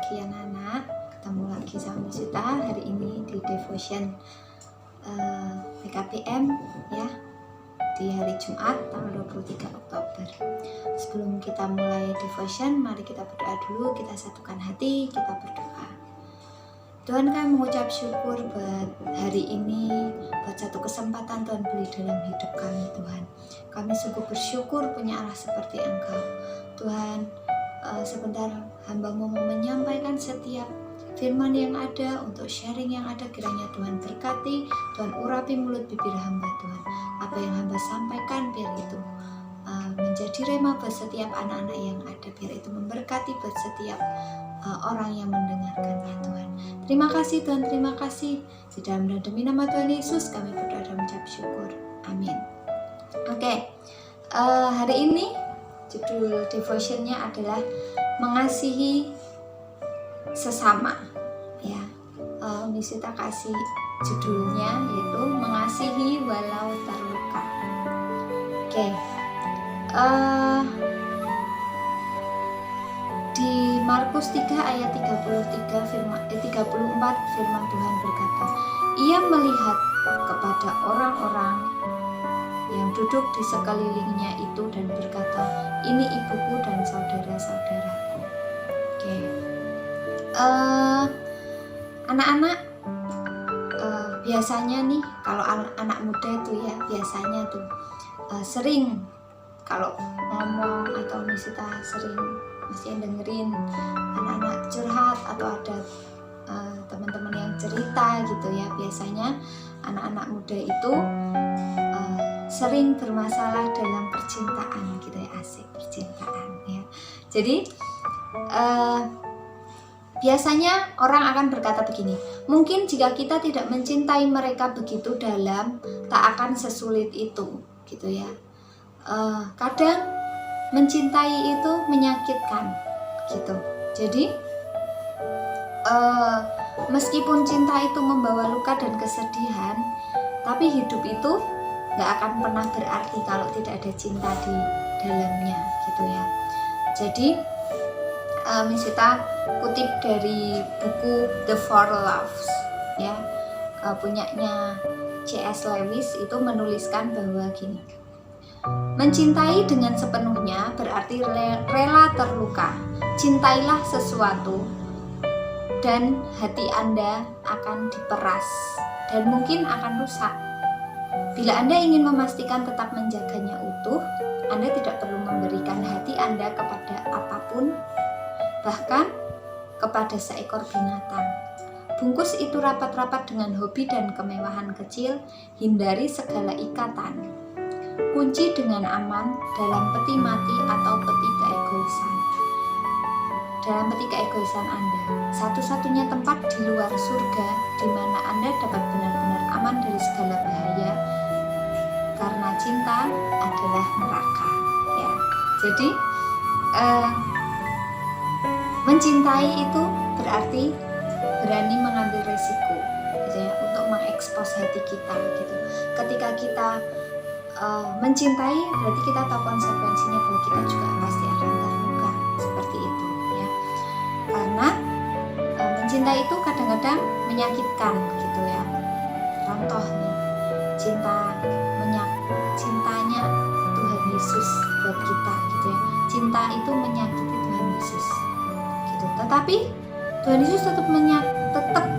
pagi anak-anak, ketemu lagi sama Sita hari ini di devotion PKPM ya, di hari Jumat tanggal 23 Oktober. Sebelum kita mulai devotion, mari kita berdoa dulu, kita satukan hati, kita berdoa. Tuhan, kami mengucap syukur buat hari ini, buat satu kesempatan Tuhan beri dalam hidup kami Tuhan. Kami sungguh bersyukur punya Allah seperti Engkau Tuhan. Sebentar hamba-Mu mau menyampaikan setiap firman yang ada, untuk sharing yang ada, kiranya Tuhan berkati, Tuhan urapi mulut bibir hamba Tuhan. Apa yang hamba sampaikan biar itu menjadi rema buat setiap anak-anak yang ada, biar itu memberkati buat setiap orang yang mendengarkannya Tuhan. Terima kasih Tuhan, terima kasih. Di dalam dan demi nama Tuhan Yesus kami berdoa dan mengucap syukur. Amin. Oke, hari ini judul devotionnya adalah mengasihi sesama ya. Sita kasih judulnya yaitu mengasihi walau terluka. Oke, di Markus 3 ayat 34 firman Tuhan berkata, ia melihat kepada orang-orang yang duduk di sekelilingnya itu dan berkata, ini ibuku dan saudara-saudaraku. Oke. Anak-anak, biasanya nih kalau anak muda tuh ya, biasanya tuh sering kalau ngomong atau Misita sering masih dengerin anak-anak curhat atau ada teman-teman yang cerita gitu ya. Biasanya anak-anak muda itu sering bermasalah dalam percintaan gitu ya, asik percintaan ya. Jadi biasanya orang akan berkata begini, mungkin jika kita tidak mencintai mereka begitu dalam, tak akan sesulit itu gitu ya. Kadang mencintai itu menyakitkan gitu. Jadi meskipun cinta itu membawa luka dan kesedihan, tapi hidup itu gak akan pernah berarti kalau tidak ada cinta di dalamnya gitu ya. Jadi Misita kutip dari buku The Four Loves ya, punyanya C.S. Lewis itu menuliskan bahwa gini, mencintai dengan sepenuhnya berarti rela terluka. Cintailah sesuatu dan hati Anda akan diperas dan mungkin akan rusak. Bila Anda ingin memastikan tetap menjaganya utuh, Anda tidak perlu memberikan hati Anda kepada apapun, bahkan kepada seekor binatang. Bungkus itu rapat-rapat dengan hobi dan kemewahan kecil, hindari segala ikatan. Kunci dengan aman dalam peti mati atau peti keegoisan. Dalam peti keegoisan Anda, satu-satunya tempat di luar surga di mana Anda dapat benar-benar aman dari segala bahaya, karena cinta adalah neraka ya. Jadi mencintai itu berarti berani mengambil resiko gitu ya, untuk mengekspos hati kita gitu. Ketika kita mencintai berarti kita tahu konsekuensinya bahwa kita juga pasti akan terluka seperti itu ya. Karena mencintai itu kadang-kadang menyakitkan gitu ya. Contoh nih, cintanya Tuhan Yesus buat kita gitu ya. Cinta itu menyakiti Tuhan Yesus gitu. Tetapi Tuhan Yesus tetap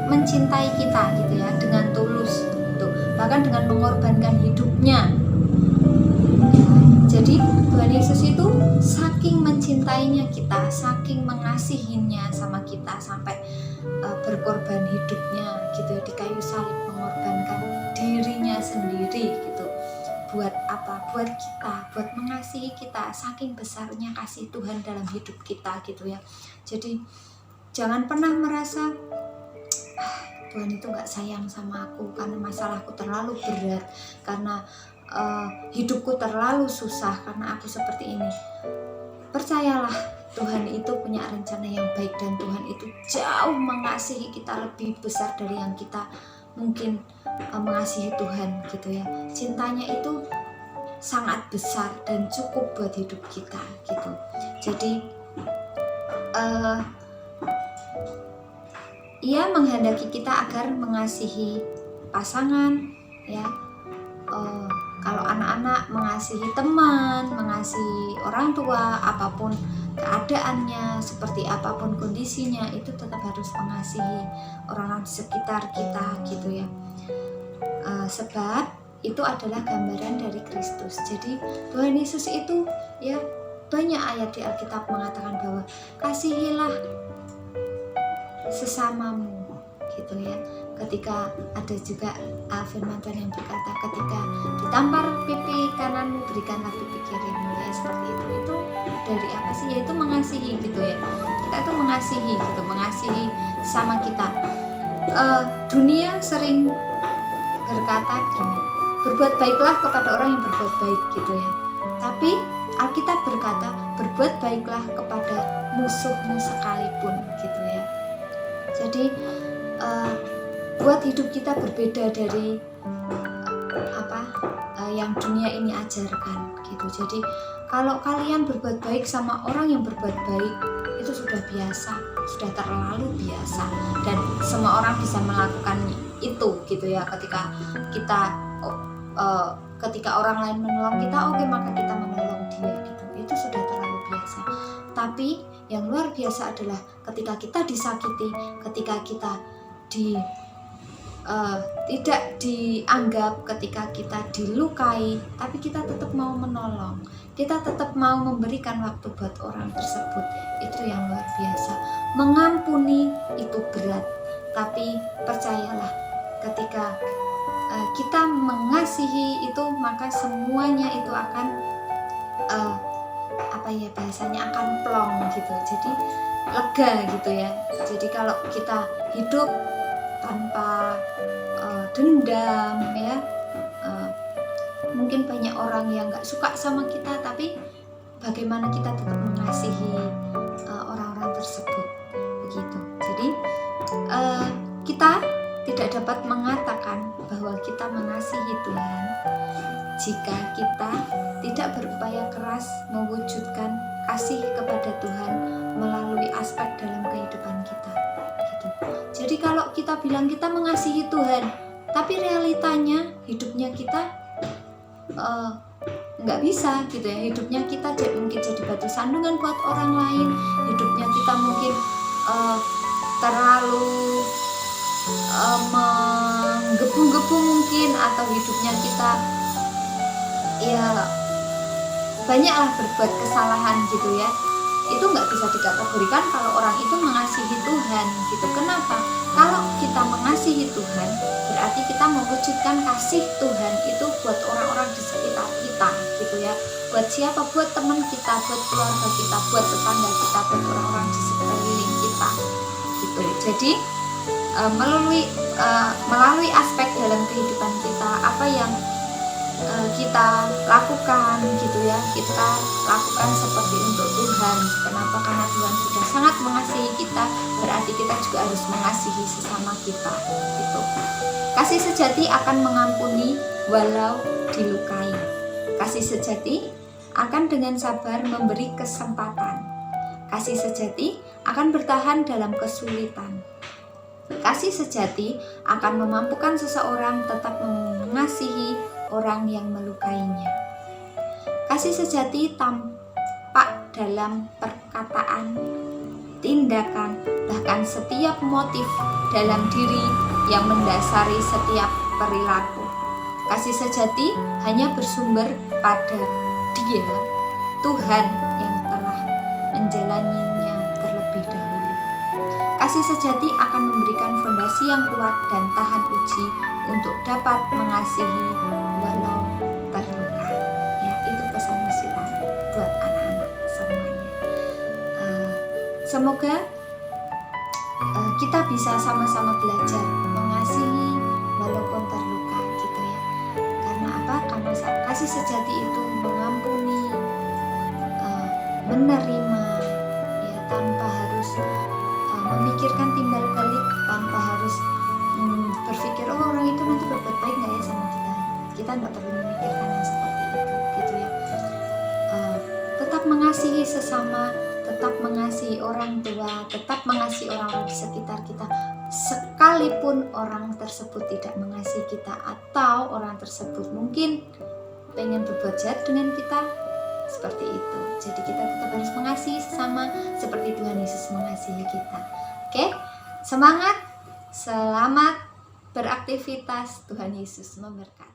mencintai kita gitu ya, dengan tulus gitu. Bahkan dengan mengorbankan hidupnya. Jadi Tuhan Yesus itu saking mencintainya kita, saking mengasihinya sama kita sampai berkorban hidupnya gitu ya, di kayu salib mengorbankan dirinya sendiri gitu. Buat apa? Buat kita, buat mengasihi kita. Saking besarnya kasih Tuhan dalam hidup kita gitu ya. Jadi jangan pernah merasa Tuhan itu gak sayang sama aku karena masalahku terlalu berat, karena hidupku terlalu susah, karena aku seperti ini. Percayalah, Tuhan itu punya rencana yang baik dan Tuhan itu jauh mengasihi kita, lebih besar dari yang kita mungkin mengasihi Tuhan gitu ya. Cintanya itu sangat besar dan cukup buat hidup kita gitu. Jadi Ia menghendaki kita agar mengasihi pasangan, ya. Kalau anak-anak mengasihi teman, mengasihi orang tua, apapun keadaannya, seperti apapun kondisinya, itu tetap harus mengasihi orang-orang di sekitar kita gitu ya. Sebab itu adalah gambaran dari Kristus. Jadi Tuhan Yesus itu ya, banyak ayat di Alkitab mengatakan bahwa kasihilah sesamamu gitu ya. Ketika ada juga firman Tuhan yang berkata, ketika ditampar pipi kananmu, berikanlah pipi kirimu, ya seperti itu. Itu dari apa sih? Yaitu mengasihi gitu ya. Kita itu mengasihi gitu, mengasihi sama kita. Dunia sering berkata gini, berbuat baiklah kepada orang yang berbuat baik gitu ya. Tapi Alkitab berkata, berbuat baiklah kepada musuhmu sekalipun gitu ya. Jadi buat hidup kita berbeda dari yang dunia ini ajarkan gitu. Jadi kalau kalian berbuat baik sama orang yang berbuat baik, itu sudah biasa, sudah terlalu biasa, dan semua orang bisa melakukan itu gitu ya. Ketika orang lain menolong kita, oke, maka kita menolong dia gitu. Itu sudah terlalu biasa. Tapi yang luar biasa adalah ketika kita disakiti, ketika kita tidak dianggap, ketika kita dilukai, tapi kita tetap mau menolong, kita tetap mau memberikan waktu buat orang tersebut. Itu yang luar biasa. Mengampuni itu berat, tapi percayalah, ketika kita mengasihi itu, maka semuanya itu akan bahasanya akan plong gitu. Jadi lega gitu ya. Jadi kalau kita hidup tanpa dendam ya, mungkin banyak orang yang nggak suka sama kita, tapi bagaimana kita tetap mengasihi orang-orang tersebut begitu. Jadi kita tidak dapat mengatakan bahwa kita mengasihi Tuhan jika kita tidak berupaya keras mewujudkan kasih kepada Tuhan melalui aspek dalam kehidupan kita gitu. Jadi kalau kita bilang kita mengasihi Tuhan, tapi realitanya hidupnya kita nggak bisa gitu ya. Hidupnya kita mungkin jadi batu sandungan buat orang lain. Hidupnya kita mungkin terlalu menggebu-gebu mungkin, atau hidupnya kita ya banyaklah berbuat kesalahan gitu ya. Itu nggak bisa dikategorikan kalau orang itu mengasihi Tuhan gitu. Kenapa? Kalau kita mengasihi Tuhan, berarti kita mewujudkan kasih Tuhan itu buat orang-orang di sekitar kita gitu ya. Buat siapa? Buat teman kita, buat keluarga kita, buat tetangga kita, buat orang-orang di sekeliling kita gitu. Jadi melalui aspek dalam kehidupan kita, apa yang kita lakukan gitu ya, kita lakukan seperti untuk Tuhan. Kenapa? Karena Tuhan sudah sangat mengasihi kita, berarti kita juga harus mengasihi sesama kita gitu. Kasih sejati akan mengampuni walau dilukai. Kasih sejati akan dengan sabar memberi kesempatan. Kasih sejati akan bertahan dalam kesulitan. Kasih sejati akan memampukan seseorang tetap mengasihi orang yang melukainya. Kasih sejati tampak dalam perkataan, tindakan, bahkan setiap motif dalam diri yang mendasari setiap perilaku. Kasih sejati hanya bersumber pada Dia, Tuhan yang telah menjalaninya terlebih dahulu. Kasih sejati akan memberikan fondasi yang kuat dan tahan uji untuk dapat mengasihi walau terluka. Ya, itu pesan kita buat anak-anak semuanya. Semoga kita bisa sama-sama belajar mengasihi walaupun terluka gitu ya. Karena apa? Karena kasih sejati itu mengampuni, menerima ya, tanpa harus memikirkan timbal balik, tanpa harus berpikir orang itu nanti berbuat baik nggak ya sama kita. Kita nggak perlu memikirkan yang seperti itu gitu ya. Tetap mengasihi sesama, tetap mengasihi orang tua, tetap mengasihi orang-orang di sekitar kita, sekalipun orang tersebut tidak mengasihi kita atau orang tersebut mungkin pengen berbuat jahat dengan kita, seperti itu. Jadi kita tetap harus mengasihi sesama seperti Tuhan Yesus mengasihi kita. Oke, semangat, selamat beraktivitas, Tuhan Yesus memberkati.